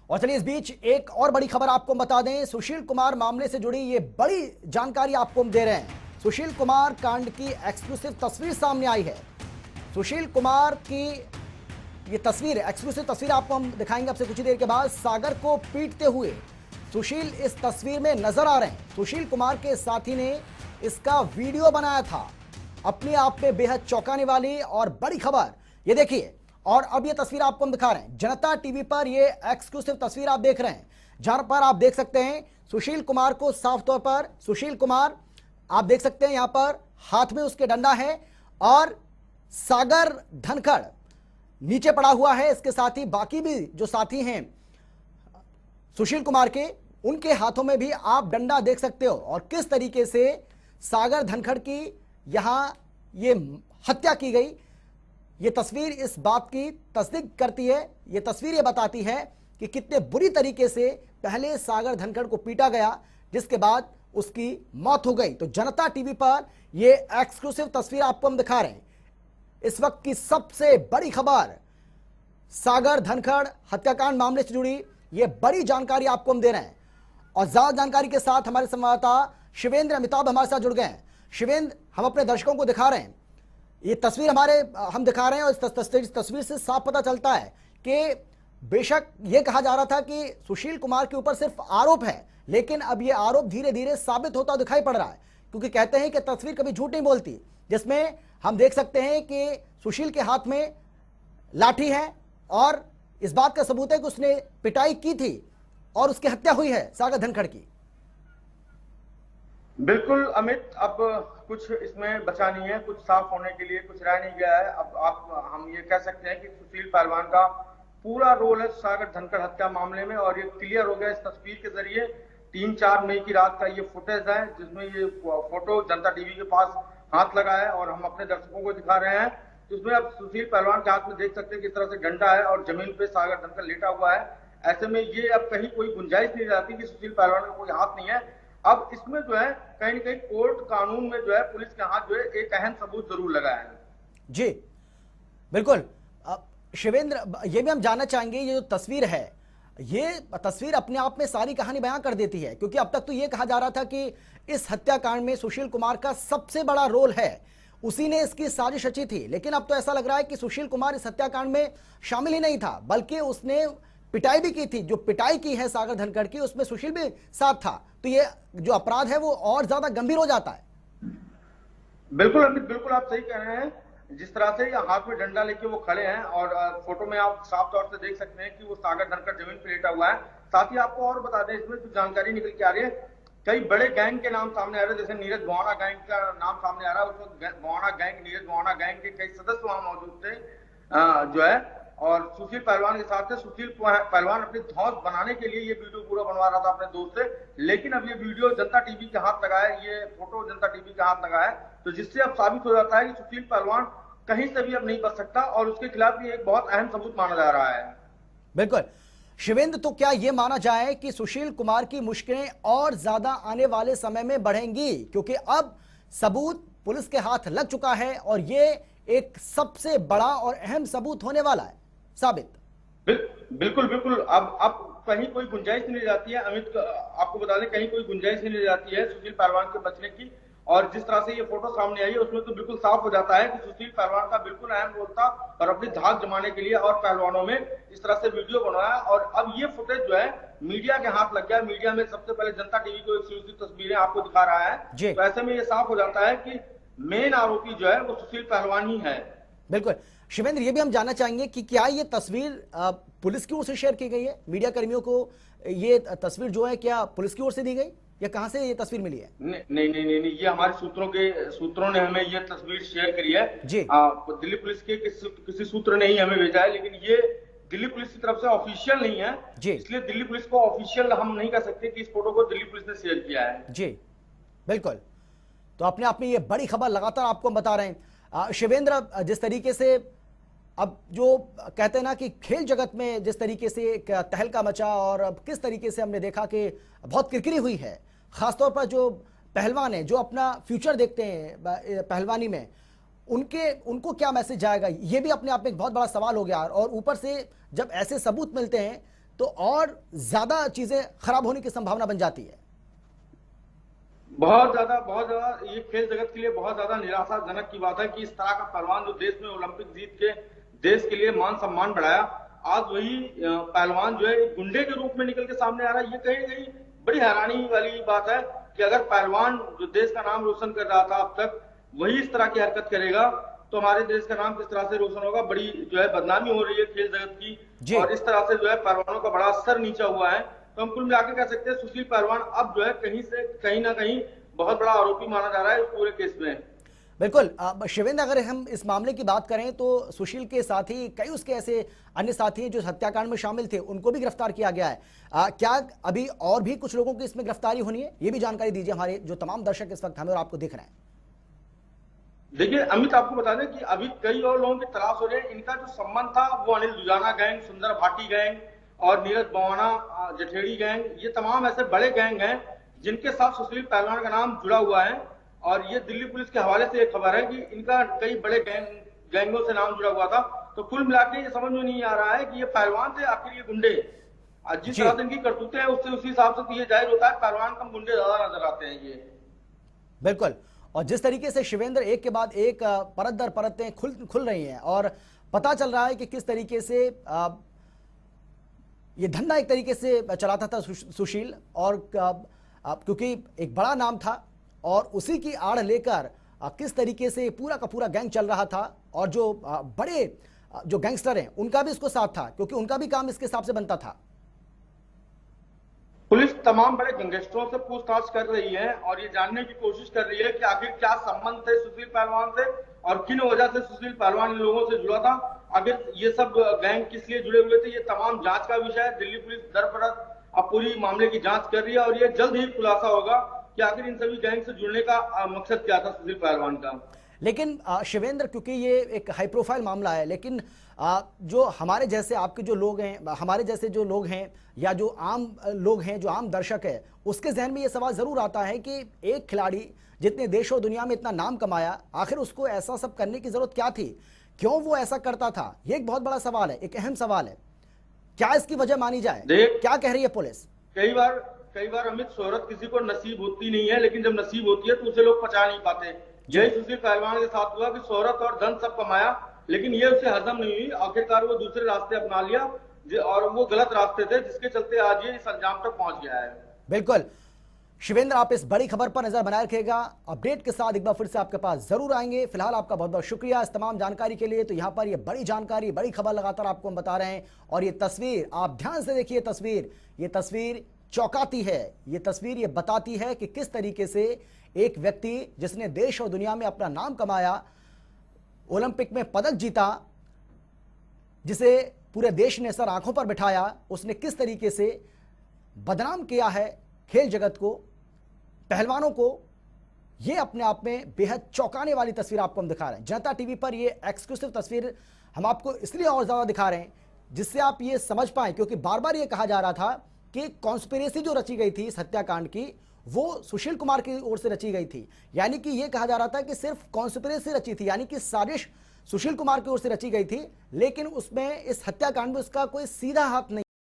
और चलिए इस बीच एक और बड़ी खबर आपको बता दें, सुशील कुमार मामले से जुड़ी ये बड़ी जानकारी आपको हम दे रहे हैं। सुशील कुमार कांड की एक्सक्लूसिव तस्वीर सामने आई है। सुशील कुमार की ये तस्वीर, एक्सक्लूसिव तस्वीर आपको हम दिखाएंगे आपसे कुछ ही देर के बाद। सागर को पीटते हुए सुशील इस तस्वीर में नजर आ रहे हैं। सुशील कुमार के साथी ने इसका वीडियो बनाया था। अपने आप में बेहद चौंकाने वाली और बड़ी खबर ये देखिए। और अब ये तस्वीर आपको हम दिखा रहे हैं, जनता टीवी पर ये एक्सक्लूसिव तस्वीर आप देख रहे हैं, जहां पर आप देख सकते हैं सुशील कुमार को साफ तौर पर। सुशील कुमार आप देख सकते हैं यहां पर हाथ में उसके डंडा है और सागर धनखड़ नीचे पड़ा हुआ है। इसके साथ ही बाकी भी जो साथी हैं सुशील कुमार के, उनके हाथों में भी आप डंडा देख सकते हो। और किस तरीके से सागर धनखड़ की यहां ये हत्या की गई, ये तस्वीर इस बात की तस्दीक करती है। ये तस्वीर ये बताती है कि कितने बुरी तरीके से पहले सागर धनखड़ को पीटा गया, जिसके बाद उसकी मौत हो गई। तो जनता टीवी पर ये एक्सक्लूसिव तस्वीर आपको हम दिखा रहे हैं। इस वक्त की सबसे बड़ी खबर, सागर धनखड़ हत्याकांड मामले से जुड़ी ये बड़ी जानकारी आपको हम दे रहे हैं। और ज्यादा जानकारी के साथ हमारे संवाददाता शिवेंद्र अमिताभ हमारे साथ जुड़ गए हैं। शिवेंद्र, हम अपने दर्शकों को दिखा रहे हैं ये तस्वीर, हम दिखा रहे हैं, और इस तस्वीर से साफ पता चलता है कि बेशक ये कहा जा रहा था कि सुशील कुमार के ऊपर सिर्फ आरोप है, लेकिन अब ये आरोप धीरे धीरे साबित होता दिखाई पड़ रहा है। क्योंकि कहते हैं कि तस्वीर कभी झूठ नहीं बोलती, जिसमें हम देख सकते हैं कि सुशील के हाथ में लाठी है और इस बात का सबूत है कि उसने पिटाई की थी और उसकी हत्या हुई है सागर धनखड़ की। बिल्कुल अमित, अब कुछ इसमें बचा नहीं है, कुछ साफ होने के लिए कुछ रह नहीं गया है। अब हम ये कह सकते हैं कि सुशील पहलवान का पूरा रोल है सागर धनखड़ हत्या मामले में, और ये क्लियर हो गया इस तस्वीर के जरिए। 3-4 मई की रात का ये फुटेज है, जिसमें ये फोटो जनता टीवी के पास हाथ लगा है और हम अपने दर्शकों को दिखा रहे हैं। जिसमें अब सुशील पहलवान के हाथ में देख सकते हैं किस तरह से डंडा है और जमीन पे सागर धनखड़ लेटा हुआ है। ऐसे में ये अब कहीं कोई गुंजाइश नहीं रहती कि सुशील पहलवान का कोई हाथ नहीं है। अब इसमें जो है कहीं न कहीं कोर्ट कानून में जो है पुलिस के हाथ जो है एक अहम सबूत जरूर लगा है। जी बिल्कुल। शिवेंद्र, ये भी हम जानना चाहेंगे, ये जो तस्वीर है, ये तस्वीर अपने आप में सारी कहानी बयां कर देती है। क्योंकि अब तक तो ये कहा जा रहा था कि इस हत्याकांड में सुशील कुमार का सबसे बड़ा रोल है, उसी ने इसकी साजिश रची थी। लेकिन अब तो ऐसा लग रहा है कि सुशील कुमार इस हत्याकांड में शामिल ही नहीं था, बल्कि उसने पिटाई भी की थी। जो पिटाई की है सागर धनखड़ की, उसमें सुशील भी साथ था। तो ये जो अपराध है वो और ज्यादा गंभीर हो जाता है। बिल्कुल अमित, बिल्कुल आप सही कह रहे हैं। जिस तरह से हाथ में डंडा लेके वो खड़े हैं और फोटो में आप साफ तौर से देख सकते हैं कि वो सागर धनखड़ जमीन पर लेटा हुआ है। साथ ही आपको और बता दें, इसमें कुछ जानकारी निकल के आ रही है, कई बड़े गैंग के नाम सामने आ रहे हैं। जैसे नीरज गोवाना गैंग का नाम सामने आ रहा है। उसमें गोवाना गैंग, नीरज गोवाना गैंग के कई सदस्य वहां मौजूद थे जो है, और सुशील पहलवान के साथ थे। सुशील पहलवान अपनी धौंस बनाने के लिए ये वीडियो पूरा बनवा रहा था अपने दोस्त से, लेकिन अब ये वीडियो जनता टीवी के हाथ लगा है, ये फोटो जनता टीवी के हाथ लगा है। तो जिससे अब साबित हो जाता है कि सुशील पहलवान कहीं से भी अब नहीं बच सकता और उसके खिलाफ ये एक बहुत अहम सबूत माना जा रहा है। बिल्कुल शिवेंद्र, तो क्या यह माना जाए कि सुशील कुमार की मुश्किलें और ज्यादा आने वाले समय में बढ़ेंगी, क्योंकि अब सबूत पुलिस के हाथ लग चुका है और ये एक सबसे बड़ा और अहम सबूत होने वाला है साबित? बिल्कुल बिल्कुल। अब कहीं कोई गुंजाइश नहीं जाती है अमित, आपको बता दें कहीं कोई गुंजाइश नहीं जाती है सुशील पहलवान के बचने की। और जिस तरह से ये फोटो सामने आई है उसमें तो बिल्कुल साफ हो जाता है कि सुशील पहलवान का बिल्कुल अहम रोल था और अपनी धाक जमाने के लिए और पहलवानों में इस तरह से वीडियो बनवाया। और अब ये फुटेज जो है मीडिया के हाथ लग गया। मीडिया में सबसे पहले जनता टीवी को एक्सक्लूसिव तस्वीरें आपको दिखा रहा है। तो ऐसे में ये साफ हो जाता है कि मेन आरोपी जो है वो सुशील पहलवान ही है। बिल्कुल शिवेंद्र, ये भी हम जानना चाहेंगे कि क्या ये तस्वीर पुलिस की ओर से शेयर की गई है? मीडिया कर्मियों को ये तस्वीर जो है क्या पुलिस की ओर से दी गई या कहां से ये तस्वीर मिली है? नहीं, ये हमारे सूत्रों ने हमें ये तस्वीर शेयर करी है जी। दिल्ली पुलिस के किसी सूत्र ने ही हमें भेजा है, लेकिन ये दिल्ली पुलिस की तरफ से ऑफिशियल नहीं है जी। इसलिए दिल्ली पुलिस को ऑफिशियल हम नहीं कह सकते कि इस फोटो को दिल्ली पुलिस ने शेयर किया है जी। बिल्कुल, तो अपने आप में ये बड़ी खबर लगातार आपको हम बता रहे हैं। शिवेंद्र, जिस तरीके से अब जो कहते हैं ना कि खेल जगत में जिस तरीके से एक तहलका मचा और अब किस तरीके से हमने देखा कि बहुत किरकिरी हुई है, खासतौर पर जो पहलवान है जो अपना फ्यूचर देखते हैं पहलवानी में, उनको क्या मैसेज जाएगा, ये भी अपने आप में एक बहुत बड़ा सवाल हो गया। और ऊपर से जब ऐसे सबूत मिलते हैं तो और ज्यादा चीजें खराब होने की संभावना बन जाती है। बहुत ज्यादा ये खेल जगत के लिए बहुत ज्यादा निराशाजनक की बात है कि इस तरह का पहलवान जो देश में ओलंपिक जीत के देश के लिए मान सम्मान बढ़ाया, आज वही पहलवान जो है एक गुंडे के रूप में निकल के सामने आ रहा है। ये कहीं कहीं बड़ी हैरानी वाली बात है कि अगर पहलवान जो देश का नाम रोशन कर रहा था अब तक, वही इस तरह की हरकत करेगा तो हमारे देश का नाम किस तरह से रोशन होगा। बड़ी जो है बदनामी हो रही है खेल जगत की, और इस तरह से जो है पहलवानों का बड़ा असर नीचा हुआ है। तो हम कुल मिलाकर कह सकते हैं सुशील पहलवान अब जो है कहीं ना कहीं बहुत बड़ा आरोपी माना जा रहा है इस पूरे केस में। बिल्कुल शिवेंद्र, अगर हम इस मामले की बात करें तो सुशील के साथ ही कई उसके ऐसे अन्य साथी हैं जो हत्याकांड में शामिल थे, उनको भी गिरफ्तार किया गया है। क्या अभी और भी कुछ लोगों की इसमें गिरफ्तारी होनी है? ये भी जानकारी दीजिए हमारे जो तमाम दर्शक इस वक्त हमें और आपको दिख रहे हैं। देखिए अमित, आपको बता दें कि अभी कई और लोगों की तलाश हो रही है। इनका जो संबंध था वो अनिल दुजाना गैंग, सुंदर भाटी गैंग और नीरज बवाना जठेड़ी गैंग, ये तमाम ऐसे बड़े गैंग हैं जिनके साथ सुशील पहलवान का नाम जुड़ा हुआ है। और ये दिल्ली पुलिस के हवाले से एक खबर है कि इनका कई बड़े गैंगों से नाम जुड़ा हुआ था। तो कुल मिलाकर ये समझ में नहीं आ रहा है कि ये पहलवान थे आखिर ये गुंडे। जिस तरह से इनकी करतूतें हैं उससे उसी हिसाब से ये जाहिर होता है पहलवान कम गुंडे ज्यादा नजर आते हैं ये। बिल्कुल, और जिस तरीके से शिवेंद्र एक के बाद एक परत दर परतें खुल रही हैं और पता चल रहा है कि किस तरीके से ये धंधा एक तरीके से चलाता था सुशील, और क्योंकि एक बड़ा नाम था और उसी की आड़ लेकर किस तरीके से पूरा का पूरा गैंग चल रहा था, और जो बड़े जो गैंगस्टर हैं उनका भी इसको साथ था क्योंकि उनका भी काम इसके हिसाब से बनता था। पुलिस तमाम बड़े गैंगस्टरों से पूछताछ कर रही है और ये जानने की कोशिश कर रही है कि आखिर क्या संबंध थे सुशील पहलवान से और किन वजह से सुशील पहलवान इन लोगों से जुड़ा था। अगर ये सब गैंग किस लिए जुड़े हुए थे, ये तमाम जांच का विषय है। दिल्ली पुलिस दर बरस अब पूरी मामले की जांच कर रही है और ये जल्द ही खुलासा होगा कि आखिर इन सभी गैंग से जुड़ने का मकसद क्या था सुशील पहलवान का। लेकिन शिवेंद्र, क्योंकि ये एक हाई प्रोफाइल मामला है, लेकिन जो हमारे जैसे आपके जो लोग हैं, हमारे जैसे जो लोग हैं या जो आम लोग हैं, जो आम दर्शक है, उसके जहन में ये सवाल जरूर आता है कि एक खिलाड़ी जितने देश और दुनिया में इतना नाम कमाया, आखिर उसको ऐसा सब करने की जरूरत क्या थी? क्यों वो ऐसा करता था? ये एक बहुत बड़ा सवाल है, एक अहम सवाल है। क्या इसकी वजह मानी जाए? क्या कह रही है पुलिस? कई बार अमित, शोहरत किसी को नसीब होती नहीं है, लेकिन जब नसीब होती है तो उसे लोग पचा नहीं पाते। यही सुशील पहलवान के साथ हुआ कि शोहरत और धन सब कमाया, लेकिन ये उसे हजम नहीं हुई। आखिरकार वो दूसरे रास्ते अपना लिया और वो गलत रास्ते थे, जिसके चलते आज ये इस अंजाम तक पहुंच गया है। बिल्कुल शिवेंद्र, आप इस बड़ी खबर पर नजर बनाए रखिएगा। अपडेट के साथ एक बार फिर से आपके पास जरूर आएंगे। फिलहाल आपका बहुत बहुत शुक्रिया इस तमाम जानकारी के लिए। तो यहाँ पर ये बड़ी जानकारी, बड़ी खबर लगातार आपको हम बता रहे हैं, और ये तस्वीर आप ध्यान से देखिए। ये तस्वीर चौंकाती है। ये तस्वीर ये बताती है कि किस तरीके से एक व्यक्ति जिसने देश और दुनिया में अपना नाम कमाया, ओलंपिक में पदक जीता, जिसे पूरे देश ने सर आंखों पर बिठाया, उसने किस तरीके से बदनाम किया है खेल जगत को, पहलवानों को। यह अपने आप में बेहद चौंकाने वाली तस्वीर आपको हम दिखा रहे हैं। जनता टीवी पर यह एक्सक्लूसिव तस्वीर हम आपको इसलिए और ज्यादा दिखा रहे हैं जिससे आप ये समझ पाएं, क्योंकि बार बार यह कहा जा रहा था कि कॉन्स्पिरेसी जो रची गई थी इस हत्याकांड की, वो सुशील कुमार की ओर से रची गई थी। यानी कि यह कहा जा रहा था कि सिर्फ कॉन्स्पिरेसी रची थी, यानी कि साजिश सुशील कुमार की ओर से रची गई थी, लेकिन उसमें इस हत्याकांड में उसका कोई सीधा हाथ नहीं।